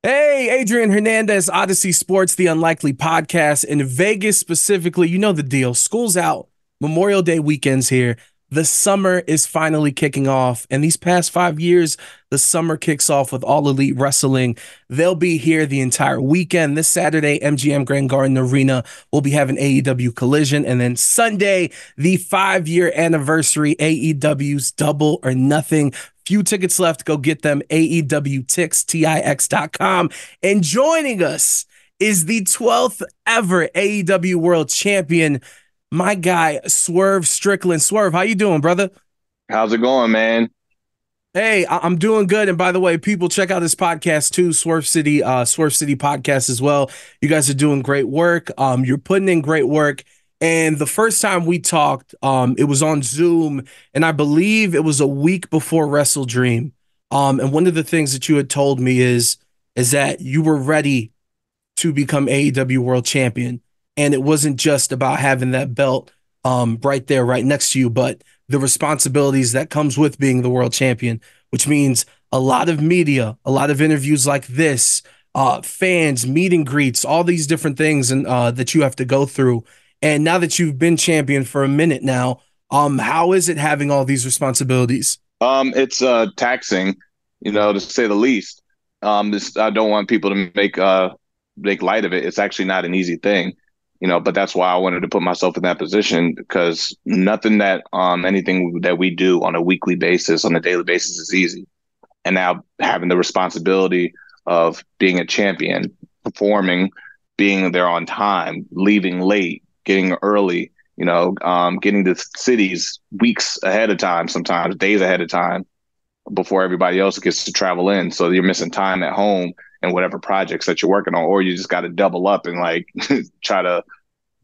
Hey, Adrian Hernandez, Odyssey Sports, the Unlikely Podcast. In Vegas specifically, you know the deal. School's out, Memorial Day weekend's here. The summer is finally kicking off. And these past 5 years, the summer kicks off with All Elite Wrestling. They'll be here the entire weekend. This Saturday, MGM Grand Garden Arena will be having AEW Collision. And then Sunday, the 5 year anniversary AEW's Double or Nothing. Few tickets left. Go get them. AEW Tix.com. And joining us is the 12th ever AEW World Champion, my guy, Swerve Strickland. Swerve, how you doing, brother? How's it going, man? Hey, I'm doing good. And by the way, people check out this podcast too, Swerve City podcast as well. You guys are doing great work. You're putting in great work. And the first time we talked, it was on Zoom, and I believe it was a week before Wrestle Dream. And one of the things that you had told me is that you were ready to become AEW World Champion. And it wasn't just about having that belt right there, right next to you, but the responsibilities that comes with being the world champion, which means a lot of media, a lot of interviews like this, fans, meet and greets, all these different things and that you have to go through. And now that you've been champion for a minute now, how is it having all these responsibilities? It's taxing, to say the least. I don't want people to make light of it. It's actually not an easy thing, but that's why I wanted to put myself in that position because nothing that anything that we do on a weekly basis, on a daily basis is easy. And now having the responsibility of being a champion, performing, being there on time, leaving late, getting early, getting to cities weeks ahead of time, sometimes days ahead of time before everybody else gets to travel in. So you're missing time at home and whatever projects that you're working on, or you just got to double up and like try to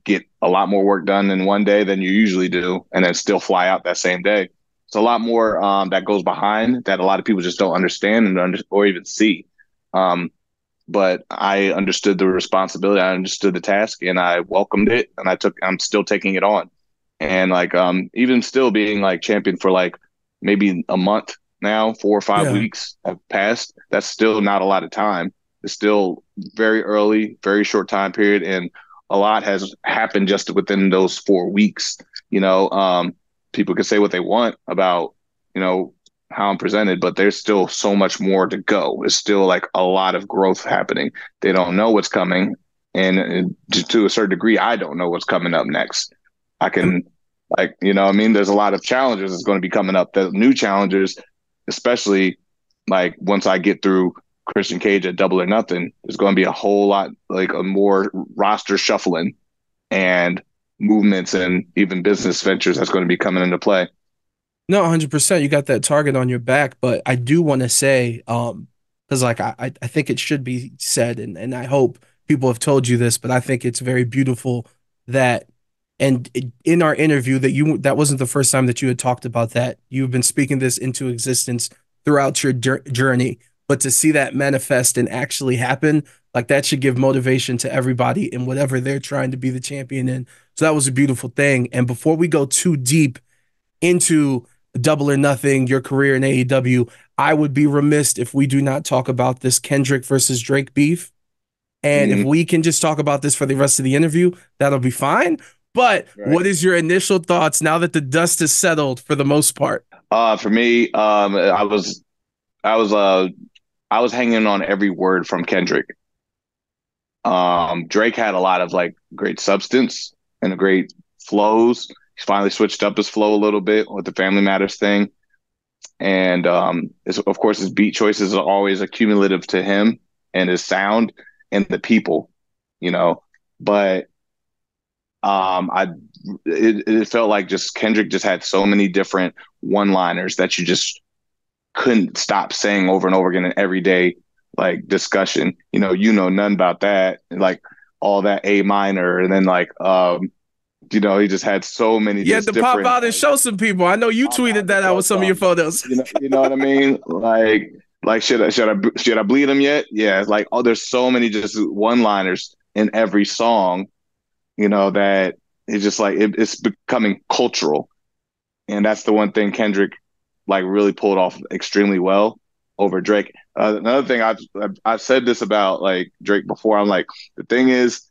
get a lot more work done in one day than you usually do, and then still fly out that same day. It's a lot more that goes behind that a lot of people just don't understand or even see. Um, but I understood the responsibility, I understood the task, and I welcomed it, and I'm still taking it on. And like even still being like champion for like maybe a month now, 4 or 5 Yeah. weeks have passed. That's still not a lot of time. It's still very early, very short time period, and a lot has happened just within those 4 weeks. You know, people can say what they want about you know how I'm presented, but there's still so much more to go. There's still like a lot of growth happening. They don't know what's coming, and to a certain degree, I don't know what's coming up next. I can, like, I mean, there's a lot of challenges that's going to be coming up. The new challenges, especially like once I get through Christian Cage at Double or Nothing, there's going to be a whole lot like a more roster shuffling and movements and even business ventures that's going to be coming into play. No, 100%. You got that target on your back, but I do want to say, because like I think it should be said, and I hope people have told you this, but I think it's very beautiful that, and in our interview that wasn't the first time that you had talked about that. You've been speaking this into existence throughout your journey, but to see that manifest and actually happen, like that should give motivation to everybody in whatever they're trying to be the champion in. So that was a beautiful thing. And before we go too deep into Double or Nothing, your career in AEW, I would be remiss if we do not talk about this Kendrick versus Drake beef. And if Mm-hmm. we can just talk about this for the rest of the interview, that'll be fine. But Right. what is your initial thoughts now that the dust is settled for the most part? For me, I was I was hanging on every word from Kendrick. Drake had a lot of like great substance and a great flows. He's finally switched up his flow a little bit with the Family Matters thing, and of course his beat choices are always accumulative to him and his sound and the people, you know. But I it felt like just Kendrick just had so many different one-liners that you just couldn't stop saying over and over again in everyday like discussion. You know nothing about that, like all that A minor, and then like he just had so many You had just to pop different out and like show some people. I know you pop tweeted out and that out show with some of your some. photos. You know what I mean? Like should I bleed him yet? Yeah, it's like, oh, there's so many just one liners in every song, that it's just like it's becoming cultural, and that's the one thing Kendrick like really pulled off extremely well. over Drake. Another thing I've said this about like Drake before. I'm like, the thing is,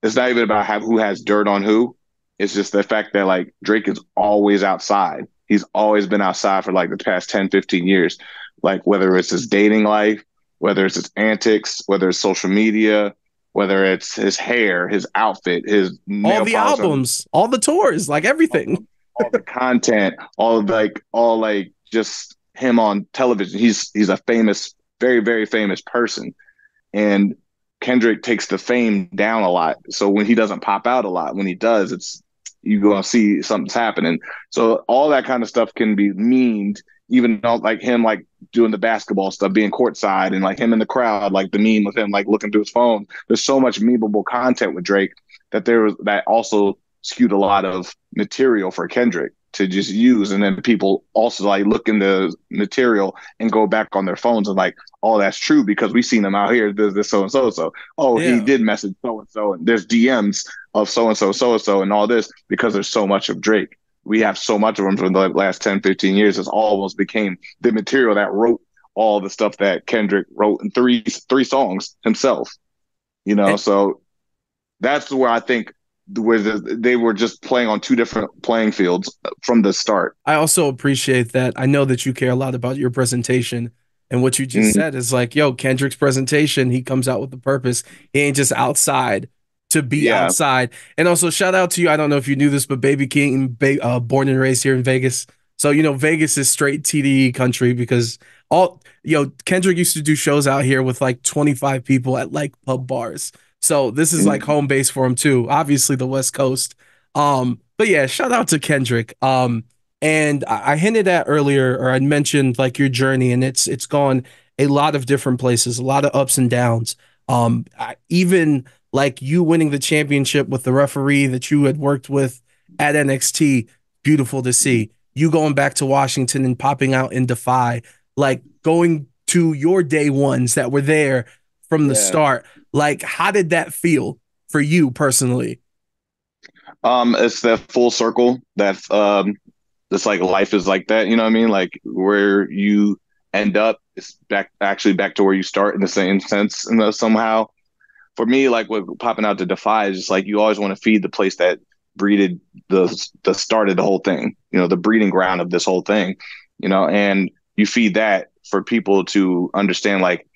it's not even about who has dirt on who. It's just the fact that like Drake is always outside. He's always been outside for like the past 10, 15 years. Like whether it's his dating life, whether it's his antics, whether it's social media, whether it's his hair, his outfit, his All nail the polish on albums, all the tours, like everything. all the content, all like just him on television. He's a famous, very, very famous person. And Kendrick takes the fame down a lot. So when he doesn't pop out a lot, when he does, it's you're gonna see something's happening. So all that kind of stuff can be memed, even though like him like doing the basketball stuff, being courtside, and like him in the crowd, like the meme of him like looking through his phone. There's so much memeable content with Drake that there was that also skewed a lot of material for Kendrick to just use, and then people also like look in the material and go back on their phones and like, oh, that's true because we seen him out here. There's this so and so. So, oh, he Yeah. did message so and so, and there's DMs of so and so, so and so, and all this because there's so much of Drake. We have so much of him from the last 10, 15 years. It's almost became the material that wrote all the stuff that Kendrick wrote in three songs himself. You know, And so that's where I think where they were just playing on two different playing fields from the start. I also appreciate that. I know that you care a lot about your presentation. And what you just Mm, said is like, yo, Kendrick's presentation, he comes out with a purpose. He ain't just outside to be yeah. outside. And also, shout out to you. I don't know if you knew this, but Baby King, born and raised here in Vegas. So, Vegas is straight TDE country because Kendrick used to do shows out here with like 25 people at like pub bars. So, this is like Mm, home base for him too. Obviously, the West Coast. But yeah, shout out to Kendrick. And I hinted at earlier, or I mentioned like your journey, and it's gone a lot of different places, a lot of ups and downs. Even like you winning the championship with the referee that you had worked with at NXT, beautiful to see. You going back to Washington and popping out in Defy, like going to your day ones that were there from the yeah. start. Like, how did that feel for you personally? It's that full circle that it's like life is like that, you know what I mean? Like where you end up is back to where you start in the same sense, somehow. For me, like with popping out to Defy is just like you always want to feed the place that breeded the start of the whole thing, the breeding ground of this whole thing, and you feed that for people to understand like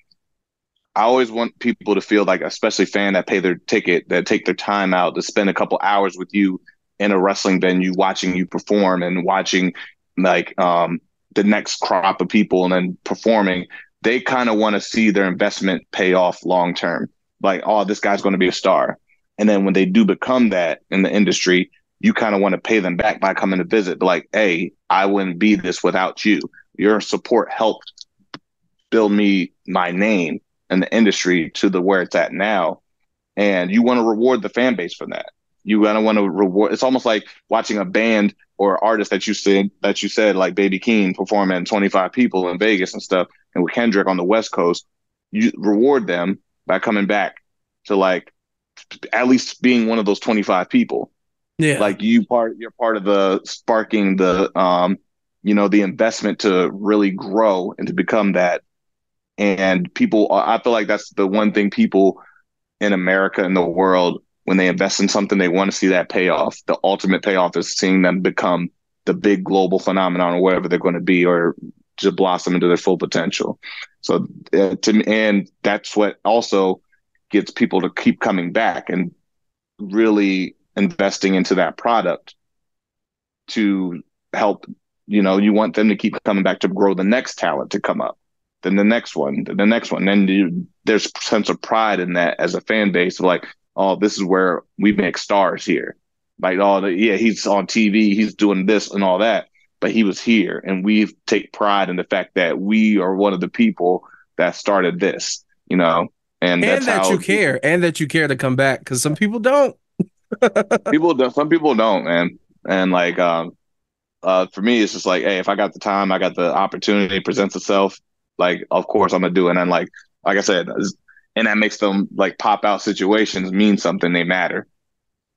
I always want people to feel like, especially fan that pay their ticket, that take their time out to spend a couple hours with you in a wrestling venue, watching you perform and watching like the next crop of people and then performing. They kind of want to see their investment pay off long term. Like, oh, this guy's going to be a star. And then when they do become that in the industry, you kind of want to pay them back by coming to visit. Like, hey, I wouldn't be this without you. Your support helped build me my name in the industry to the where it's at now. And you want to reward the fan base for that. You gotta want to reward. It's almost like watching a band or artist that you said like Baby Keem performing 25 people in Vegas and stuff, and with Kendrick on the West Coast. You reward them by coming back to like at least being one of those 25 people. Yeah. Like you're part of the sparking the investment to really grow and to become that. And people, I feel like that's the one thing people in America and the world, when they invest in something, they want to see that payoff. The ultimate payoff is seeing them become the big global phenomenon or whatever they're going to be, or to blossom into their full potential. So, and that's what also gets people to keep coming back and really investing into that product to help. You want them to keep coming back to grow the next talent to come up, then the next one, then the next one. There's a sense of pride in that as a fan base of like, oh, this is where we make stars here. Like, oh, yeah, he's on TV, he's doing this and all that, but he was here, and we take pride in the fact that we are one of the people that started this, and that's how And that you care to come back because some people don't. some people don't, man. And like, for me, it's just like, hey, if I got the time, I got the opportunity presents itself, like, of course I'm gonna do it. And like I said, and that makes them like pop out situations mean something. They matter.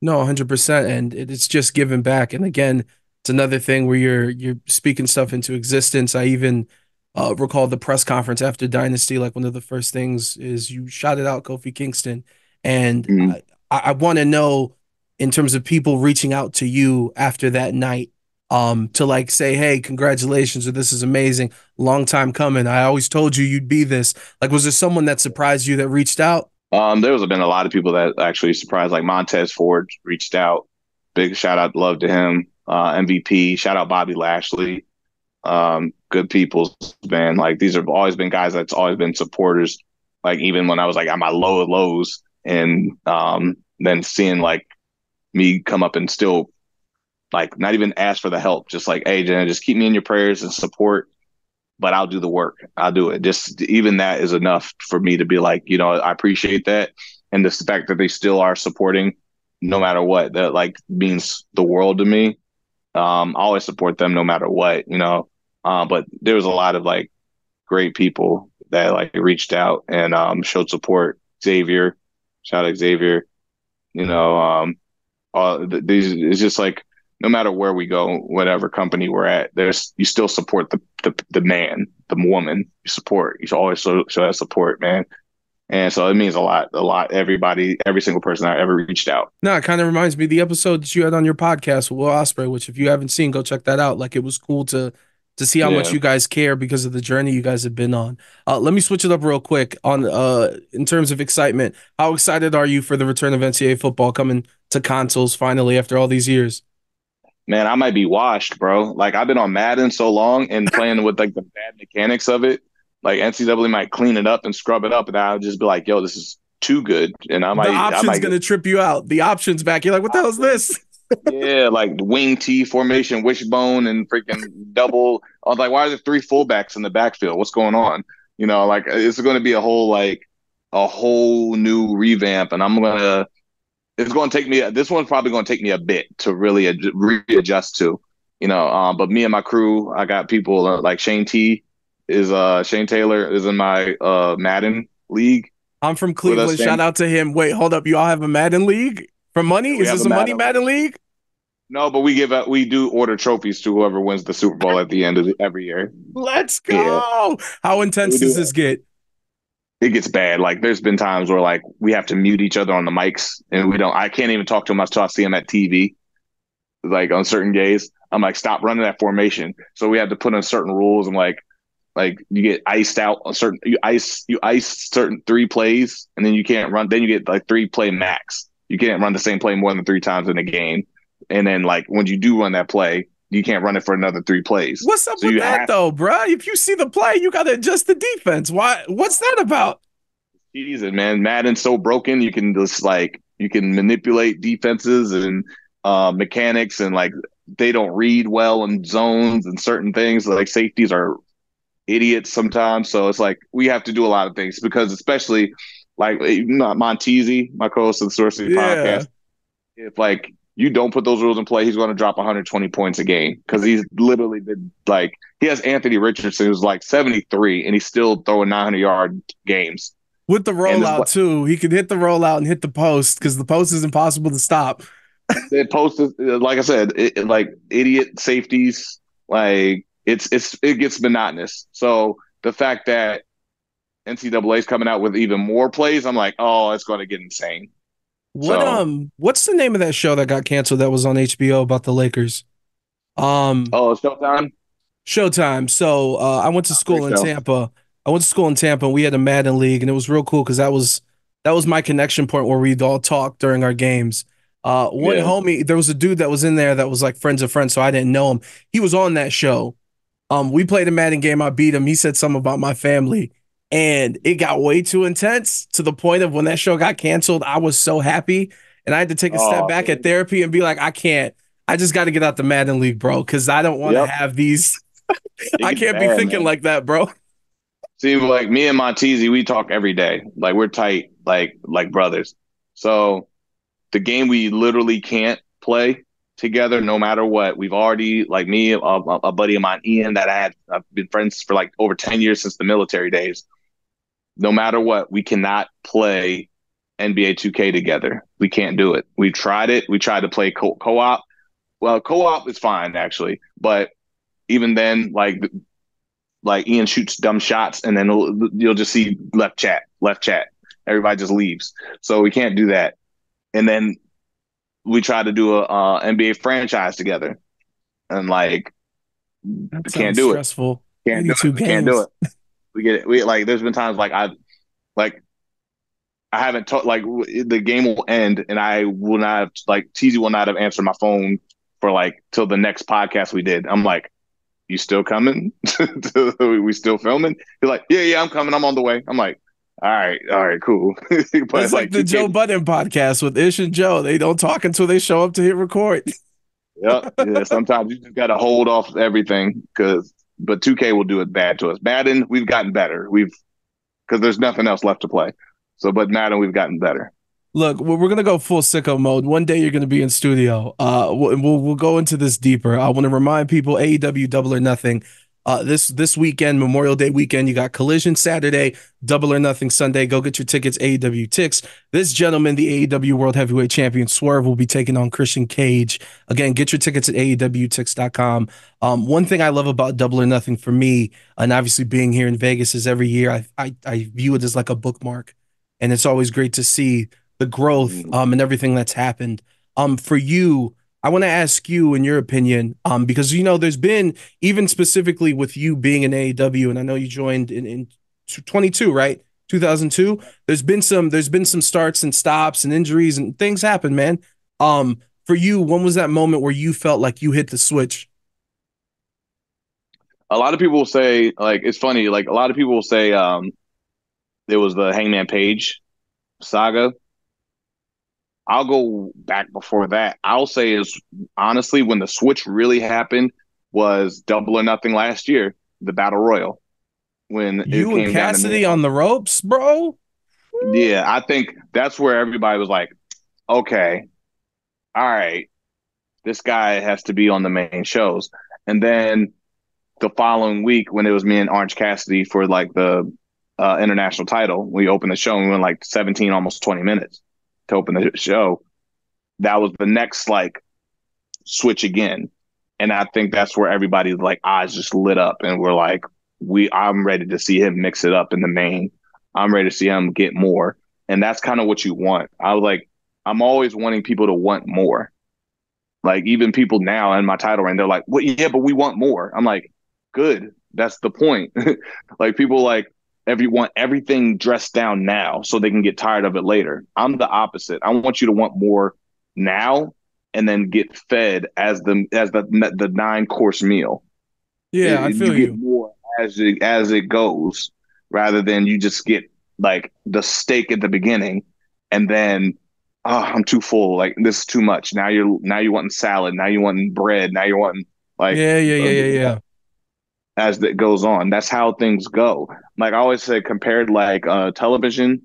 No, 100%. And it's just giving back. And again, it's another thing where you're speaking stuff into existence. I even recall the press conference after Dynasty. Like one of the first things is you shouted out Kofi Kingston, and Mhm. I want to know in terms of people reaching out to you after that night, to like say, hey, congratulations, or this is amazing, long time coming. I always told you you'd be this. Like, was there someone that surprised you that reached out? There's been a lot of people that actually surprised, like Montez Ford reached out. Big shout out, love to him. MVP, shout out Bobby Lashley. Good people, man. Like these have always been guys that's always been supporters. Like even when I was like at my low of lows, and then seeing like me come up and still like not even ask for the help, just like, hey, Jen, just keep me in your prayers and support. But I'll do the work. I'll do it. Just even that is enough for me to be like, I appreciate that, and the fact that they still are supporting, no matter what. That like means the world to me. I always support them no matter what. But there was a lot of like great people that like reached out and showed support. Xavier, shout out Xavier. You know, these it's just like no matter where we go, whatever company we're at, there's you still support the man, the woman. You support. You should always show that support, man. And so it means a lot, a lot. Everybody, every single person I ever reached out. No, it kind of reminds me of the episode that you had on your podcast with Will Ospreay, which if you haven't seen, go check that out. Like it was cool to see how much Yeah, you guys care because of the journey you guys have been on. Let me switch it up real quick on in terms of excitement. How excited are you for the return of NCAA football coming to consoles finally after all these years? man, I might be washed, bro. Like I've been on Madden so long and playing with like the bad mechanics of it. Like NCAA might clean it up and scrub it up, and I'll just be like, "Yo, this is too good," and The I option's might get gonna trip you out. The option's back. You're like, what the hell is options. this? Yeah, like wing T formation, wishbone, and freaking double. I was like, why are there three fullbacks in the backfield? What's going on? Like it's going to be a whole new revamp, and it's going to take me. This one's probably going to take me a bit to really readjust to. But me and my crew, I got people like Shane Taylor is in my Madden league I'm from with us. Cleveland. Shout out to him. Wait, hold up. You all have a Madden league for money? We Is have this a a money Madden league. Madden league? No, but we do order trophies to whoever wins the Super Bowl at the end of every year. Let's Yeah, go. How we intense does do. this get? It gets bad. Like there's been times where like we have to mute each other on the mics, and we don't. I can't even talk to him until I see him at TV. Like on certain days, I'm like, stop running that formation. So we have to put in certain rules, and like you get iced out on certain you ice certain 3 plays, and then you can't run. Then you get like 3 play max. You can't run the same play more than 3 times in a game. And then like when you do run that play, you can't run it for another 3 plays. What's up So with you that have though, bruh? If you see the play, you gotta adjust the defense. Why? What's that about? season, man. Madden's so broken. You can manipulate defenses and mechanics, and like they don't read well in zones and certain things. Like safeties are idiots sometimes. So it's like we have to do a lot of things because especially like Montezi, my co-host of the Source City Yeah. podcast, if like you don't put those rules in play, he's going to drop 120 points a game because he's literally been like he has Anthony Richardson who's like 73 and he's still throwing 900-yard games. With the And this rollout too. He could hit the rollout and hit the post because the post is impossible to stop. it posted like I said, like idiot safeties, like it gets monotonous. So the fact that NCAA is coming out with even more plays, I'm like, oh, it's going to get insane. So, What's the name of that show that got canceled that was on HBO about the Lakers? Um oh, it's Showtime. Showtime. So I went to Oh, school great in show. Tampa. I went to school in Tampa and we had a Madden league and it was real cool because that was my connection point where we'd all talk during our games. One Yeah. homie, there was a dude that was in there that was like friends of friends, so I didn't know him. He was on that show. We played a Madden game. I beat him. He said something about my family, and it got way too intense to the point of when that show got canceled. I was so happy, and I had to take a step Oh, back at man. therapy and be like, I can't. I just got to get out the Madden League, bro, because I don't want to Yep. have these. It I gets can't be bad, thinking man. like that, bro. See, like me and Montezi, we talk every day. Like we're tight, like brothers. So the game we literally can't play together no matter what. We've already like me, a buddy of mine, Ian, that I've been friends for like over 10 years since the military days. No matter what, we cannot play NBA 2K together. We can't do it. We tried it. We tried to play co-op. Well, co-op is fine actually, but even then, like like Ian shoots dumb shots, and then you'll just see left chat, left chat. Everybody just leaves. So we can't do that. And then we try to do a NBA franchise together, and like That we can't sounds do it. stressful. Can't do 82 it. Can't do games. it. We get it. We like. There's been times like I haven't taught like the game will end, and I will not have like TZ will not have answered my phone for like till the next podcast we did. I'm like, you still coming? We still filming? He's like, yeah, I'm coming. I'm on the way. I'm like, all right, cool. But It's like like the 2K, Joe Budden podcast with Ish and Joe. They don't talk until they show up to hit record. yep, yeah. Sometimes you just got to hold off everything but 2K will do it bad to us. Madden, we've gotten better. Because there's nothing else left to play. So, but Madden, we've gotten better. Look, we're gonna go full sicko mode. One day you're gonna be in studio. We'll go into this deeper. I want to remind people AEW Double or Nothing. This weekend, Memorial Day weekend, you got Collision Saturday, Double or Nothing Sunday. Go get your tickets. AEW Tix. This gentleman, the AEW World Heavyweight Champion Swerve, will be taking on Christian Cage. Again, get your tickets at AEWTix.com. One thing I love about Double or Nothing for me, and obviously being here in Vegas, is every year I view it as like a bookmark, and it's always great to see the growth Mm. and everything that's happened. For you, I want to ask you, in your opinion, because there's been, even specifically with you being in AEW, and I know you joined in 22, right? 2002. There's been some starts and stops and injuries and things happen, man. For you, when was that moment where you felt like you hit the switch? A lot of people will say, like, it's funny, like, a lot of people will say it was the Hangman Page saga. I'll go back before that. I'll say is honestly when the switch really happened was Double or Nothing last year, the Battle Royal, when it You and came down to me and Cassidy on the ropes, bro. yeah, I think that's where everybody was like, okay, all right, this guy has to be on the main shows. And then the following week, when it was me and Orange Cassidy for like the international title, we opened the show and we went like 17, almost 20 minutes to open the show. That was the next like switch again. And I think that's where everybody's like eyes just lit up and we're like, I'm ready to see him mix it up in the main. I'm ready to see him get more. And that's kind of what you want. I was like, I'm always wanting people to want more. Like even people now in my title reign, they're like, well, yeah, but we want more. I'm like, good. That's the point. Like people like want everything dressed down now so they can get tired of it later. I'm the opposite. I want you to want more now and then get fed as the 9 course meal. Yeah, I You feel get you. more as it goes, rather than you just get like the steak at the beginning, and then I'm too full. Like this is too much. Now you're wanting salad. Now you wanting bread. Now you're wanting like Yeah, yeah, yeah, yeah, yeah. as it goes on. That's how things go. Like I always say, compared like television.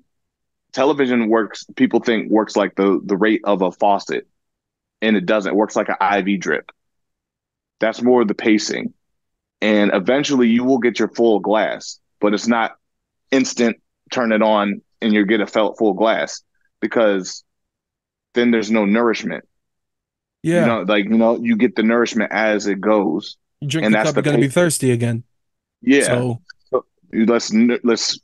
Television works. People think works like the rate of a faucet, and it doesn't. It works like an IV drip. That's more of the pacing. And eventually you will get your full glass, but it's not instant turn it on and you get a felt full glass because then there's no nourishment. Yeah. You get the nourishment as it goes. You drink And the that's cup, you're the gonna be pacing. thirsty again. Yeah. So So let's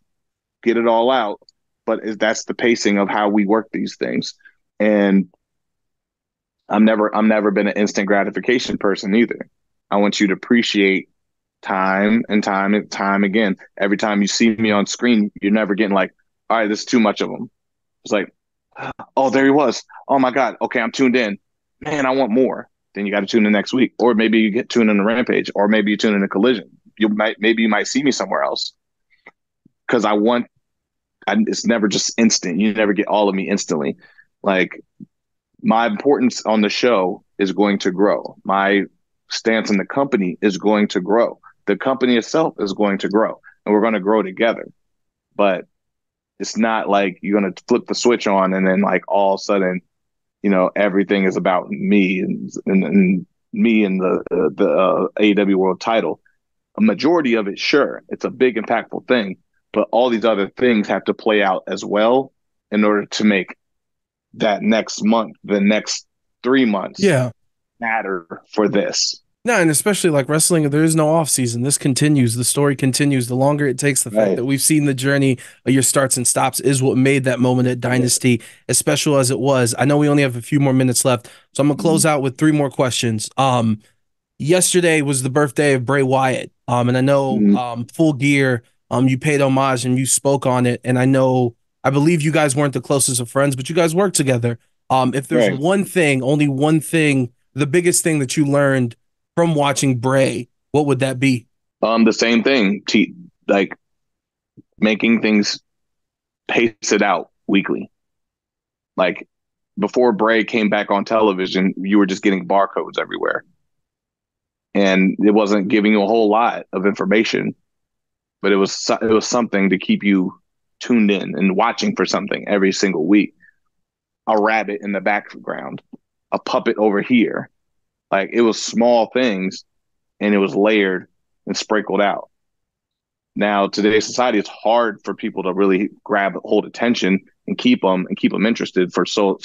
get it all out. But that's the pacing of how we work these things. And I'm never been an instant gratification person either. I want you to appreciate time and time and time again. Every time you see me on screen, you're never getting like, all right, this is too much of him. It's like, oh, there he was. Oh my God. Okay, I'm tuned in. Man, I want more. Then you got to tune in next week, or maybe you get tuned in to Rampage, or maybe you tune in to Collision. Maybe you might see me somewhere else because it's never just instant. You never get all of me instantly. Like my importance on the show is going to grow. My stance in the company is going to grow. The company itself is going to grow, and we're going to grow together. But it's not like you're going to flip the switch on and then like all of a sudden, everything is about me and me and the AEW World Title. A majority of it, sure, it's a big impactful thing, but all these other things have to play out as well in order to make that next month, the next 3 months yeah. matter for this. No, and especially like wrestling, there is no off season. This continues. The story continues. The longer it takes, the fact Right. that we've seen the journey of your starts and stops is what made that moment at Yeah. Dynasty as special as it was. I know we only have a few more minutes left, so I'm gonna close Mhm. out with three more questions. Yesterday was the birthday of Bray Wyatt. And I know Mhm. Full Gear, you paid homage and you spoke on it. And I believe you guys weren't the closest of friends, but you guys worked together. If there's Right. one thing, only one thing, the biggest thing that you learned from watching Bray, what would that be? The same thing. Like making things pace it out weekly. Like before Bray came back on television, you were just getting barcodes everywhere, and it wasn't giving you a whole lot of information, but it was something to keep you tuned in and watching for something every single week. A rabbit in the background, a puppet over here. Like it was small things, and it was layered and sprinkled out. Now, today's society, it's hard for people to really hold attention and keep them interested for so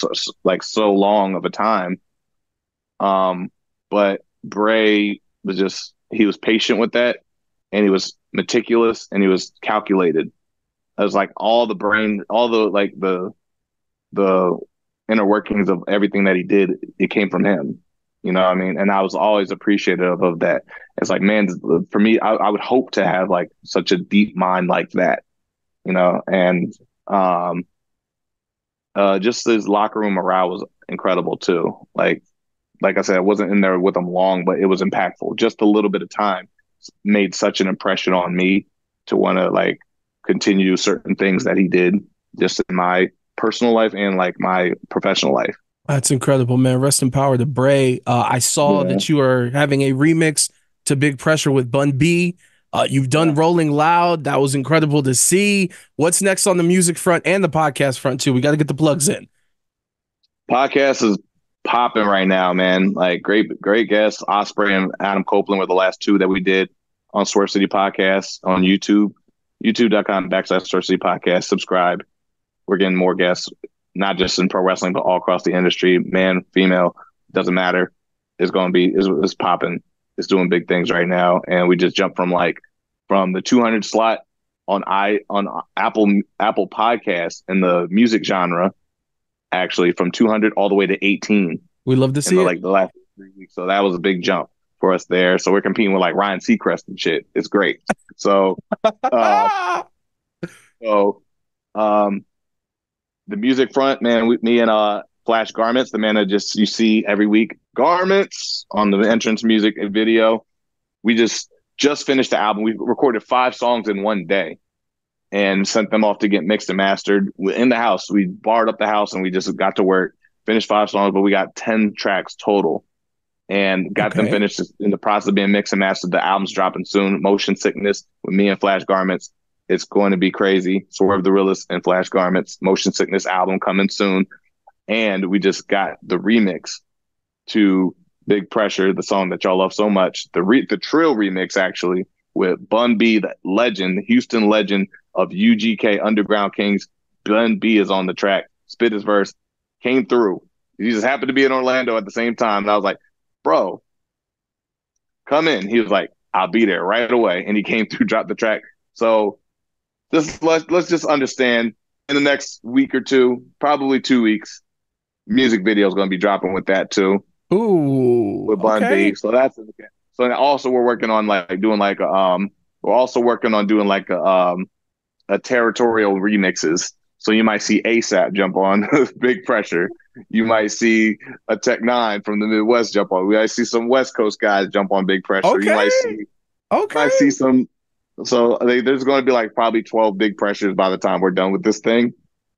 long of a time. But Bray was just he was patient with that, and he was meticulous, and he was calculated. It was like all the brain, all the like the inner workings of everything that he did. It came from him. You know what I mean? And I was always appreciative of that. It's like, man, for me, I would hope to have like such a deep mind like that, and um, just his locker room morale was incredible too. Like I said, I wasn't in there with him long, but it was impactful. Just a little bit of time made such an impression on me to want to like continue certain things that he did just in my personal life and like my professional life. That's incredible, man. Rest in power to Bray. I saw Yeah. that you are having a remix to Big Pressure with Bun B. You've done Yeah. Rolling Loud. That was incredible to see. What's next on the music front and the podcast front, too? We got to get the plugs in. Podcast is popping right now, man. Like great guests. Osprey and Adam Copeland were the last two that we did on Swerve City Podcast on YouTube. YouTube.com/Swerve City Podcast. Subscribe. We're getting more guests, not just in pro wrestling, but all across the industry. Man, female, doesn't matter. It's going to be it's popping. It's doing big things right now, and we just jumped from the 200 slot on Apple Podcasts in the music genre, actually from 200 all the way to 18 We love to in see it. the last 3 weeks. So that was a big jump for us there. So we're competing with like Ryan Seacrest and shit. It's great. So, uh, so um, the music front, man, me and Flash Garments, the man that just you see every week, Garments on the entrance music and video. We just finished the album. We recorded 5 songs in one day and sent them off to get mixed and mastered in the house. We barred up the house and we just got to work, finished 5 songs, but we got 10 tracks total and got them Okay. finished in the process of being mixed and mastered. The album's dropping soon. Motion Sickness with me and Flash Garments. It's going to be crazy. Swerve the Realist and Flash Garments. Motion Sickness album coming soon. And we just got the remix to Big Pressure, the song that y'all love so much. The Trill remix, actually, with Bun B, the legend, the Houston legend of UGK Underground Kings. Bun B is on the track. Spit his verse. Came through. He just happened to be in Orlando at the same time. And I was like, bro, come in. He was like, I'll be there right away. And he came through, dropped the track. So let's just understand in the next week or two, probably 2 weeks, music video is going to be dropping with that too, Ooh, with Bun B. okay. So that's so also we're working on like doing like we're also working on doing like a territorial remixes. So you might see ASAP jump on Big Pressure. You might see a Tech Nine from the Midwest jump on. We might see some West Coast guys jump on Big Pressure. Okay. You might see Okay. some. So there's going to be like probably 12 Big Pressures by the time we're done with this thing,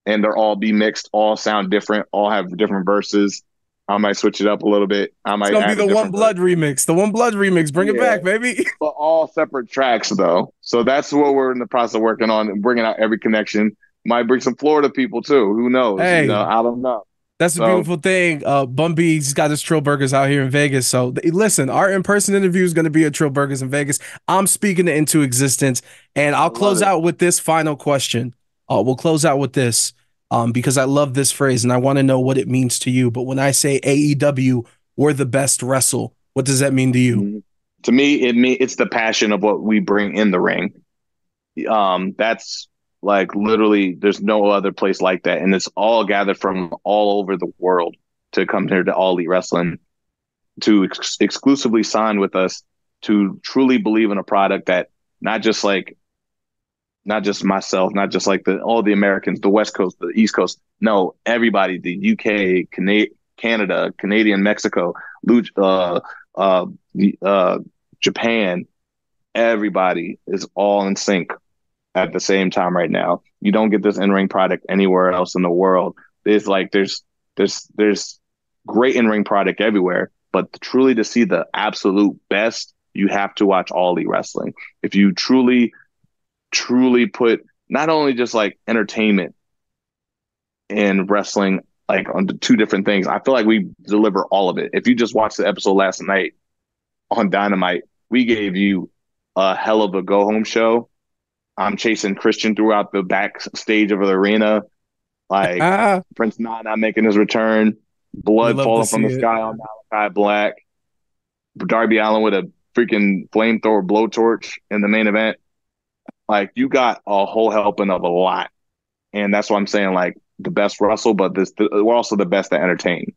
and they'll all be mixed, all sound different, all have different verses. I might switch it up a little bit. I It's might gonna be add a the One different verse. Blood remix. The One Blood remix. Bring it Yeah, back, baby. but all separate tracks though. So that's what we're in the process of working on and bringing out every connection. Might bring some Florida people too. Who knows? Hey, I don't know. that's a So beautiful thing. Bun B's got his Trill Burgers out here in Vegas. So listen, our in-person interview is going to be at Trill Burgers in Vegas. I'm speaking it into existence, and I I'll love close it. out with this final question. We'll close out with this, because I love this phrase and I want to know what it means to you. But when I say AEW, we're the best wrestle. What does that mean to you? To me, it's the passion of what we bring in the ring. That's like literally there's no other place like that, and it's all gathered from all over the world to come here to All Elite Wrestling to exclusively sign with us to truly believe in a product that not just like not just myself, not just like all the Americans, the West Coast, the East Coast. No, everybody, the UK, Canada, Canadian, Mexico, uh, Japan, everybody is all in sync at the same time right now. You don't get this in-ring product anywhere else in the world. There's great in-ring product everywhere, but truly to see the absolute best, you have to watch All Elite Wrestling. If you truly put not only just like entertainment and wrestling like on two different things, I feel like we deliver all of it. If you just watched the episode last night on Dynamite, we gave you a hell of a go home show. I'm chasing Christian throughout the backstage of the arena, like Ah, Prince Nana making his return, we blood love to falling from see the it. sky on Malachi Black, Darby Allin with a freaking flamethrower blowtorch in the main event. Like you got a whole helping of a lot, and that's why I'm saying like the best wrestle, but we're also the best to entertain.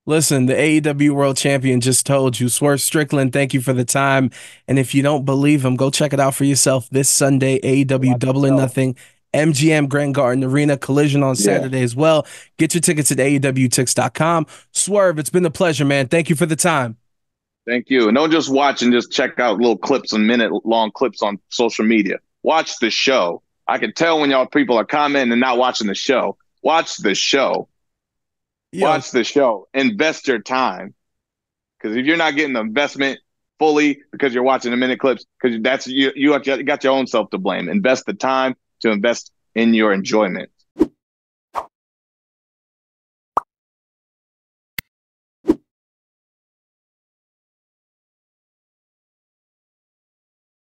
Listen, the AEW World Champion just told you, Swerve Strickland, thank you for the time. And if you don't believe him, go check it out for yourself this Sunday, Go AEW watch the Double or show. Nothing, MGM Grand Garden Arena Collision on Yeah, Saturday as well. Get your tickets at AEWTix.com. Swerve, it's been a pleasure, man. Thank you for the time. thank you. And don't just watch and just check out little clips and minute long clips on social media. Watch the show. I can tell when y'all people are commenting and not watching the show. Watch the show. Yo, Watch the show. Invest your time. Because if you're not getting the investment fully because you're watching the minute clips, because you got your own self to blame. Invest the time to invest in your enjoyment.